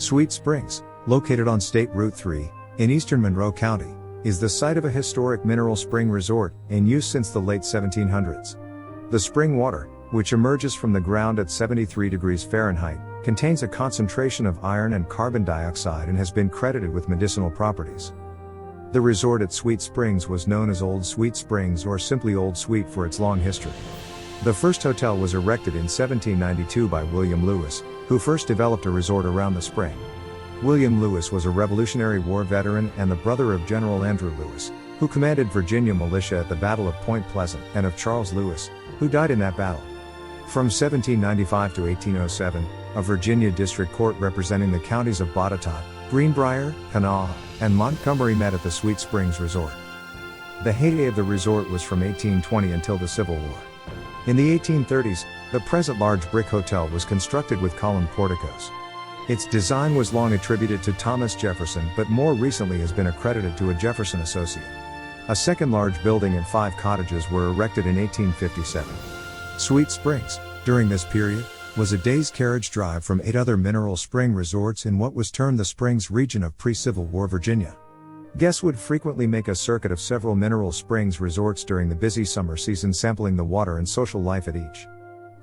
Sweet Springs, located on State Route 3, in eastern Monroe County, is the site of a historic mineral spring resort, in use since the late 1700s. The spring water, which emerges from the ground at 73 degrees Fahrenheit, contains a concentration of iron and carbon dioxide and has been credited with medicinal properties. The resort at Sweet Springs was known as Old Sweet Springs or simply Old Sweet for its long history. The first hotel was erected in 1792 by William Lewis, who first developed a resort around the spring. William Lewis was a Revolutionary War veteran and the brother of General Andrew Lewis, who commanded Virginia militia at the Battle of Point Pleasant, and of Charles Lewis, who died in that battle. From 1795 to 1807, a Virginia district court representing the counties of Botetourt, Greenbrier, Kanawha, and Montgomery met at the Sweet Springs Resort. The heyday of the resort was from 1820 until the Civil War. In the 1830s, the present large brick hotel was constructed with columned porticos. Its design was long attributed to Thomas Jefferson but more recently has been accredited to a Jefferson associate. A second large building and 5 cottages were erected in 1857. Sweet Springs, during this period, was a day's carriage drive from 8 other mineral spring resorts in what was termed the Springs region of pre-Civil War Virginia. Guests would frequently make a circuit of several mineral springs resorts during the busy summer season, sampling the water and social life at each.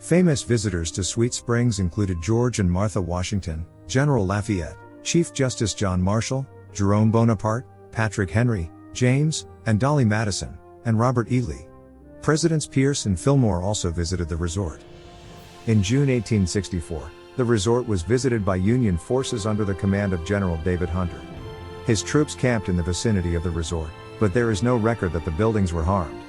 Famous visitors to Sweet Springs included George and Martha Washington, General Lafayette, Chief Justice John Marshall, Jerome Bonaparte, Patrick Henry, James, and Dolly Madison, and Robert E. Lee. Presidents Pierce and Fillmore also visited the resort. In June 1864, the resort was visited by Union forces under the command of General David Hunter. His troops camped in the vicinity of the resort, but there is no record that the buildings were harmed.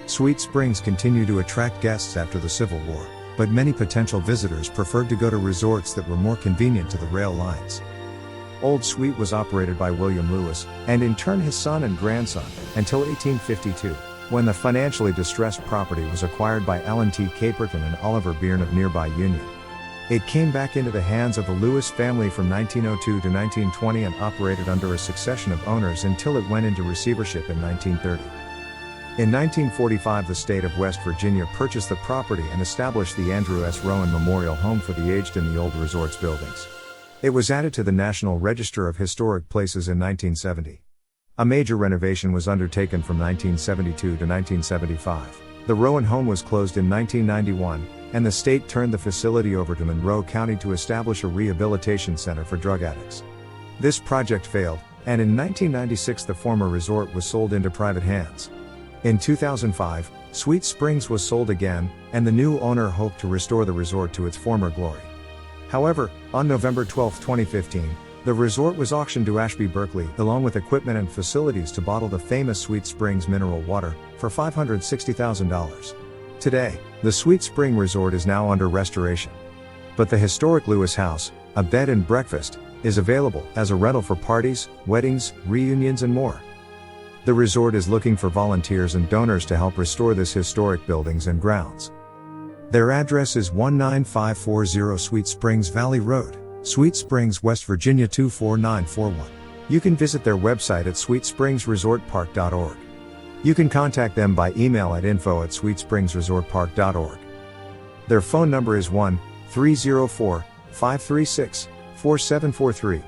Sweet Springs continued to attract guests after the Civil War, but many potential visitors preferred to go to resorts that were more convenient to the rail lines. Old Sweet was operated by William Lewis, and in turn his son and grandson, until 1852. When the financially distressed property was acquired by Allen T. Caperton and Oliver Byrne of nearby Union. It came back into the hands of the Lewis family from 1902 to 1920 and operated under a succession of owners until it went into receivership in 1930. In 1945, the state of West Virginia purchased the property and established the Andrew S. Rowan Memorial Home for the Aged in the old resort's buildings. It was added to the National Register of Historic Places in 1970. A major renovation was undertaken from 1972 to 1975. The Rowan home was closed in 1991, and the state turned the facility over to Monroe County to establish a rehabilitation center for drug addicts. This project failed, and in 1996 the former resort was sold into private hands. In 2005, Sweet Springs was sold again, and the new owner hoped to restore the resort to its former glory. However, on November 12, 2015, the resort was auctioned to Ashby Berkeley, along with equipment and facilities to bottle the famous Sweet Springs mineral water, for $560,000. Today, the Sweet Spring Resort is now under restoration. But the historic Lewis House, a bed and breakfast, is available as a rental for parties, weddings, reunions and more. The resort is looking for volunteers and donors to help restore this historic buildings and grounds. Their address is 19540 Sweet Springs Valley Road, Sweet Springs, West Virginia 24941. You can visit their website at sweetspringsresortpark.org. You can contact them by email at info@sweetspringsresortpark.org. Their phone number is 1-304-536-4743.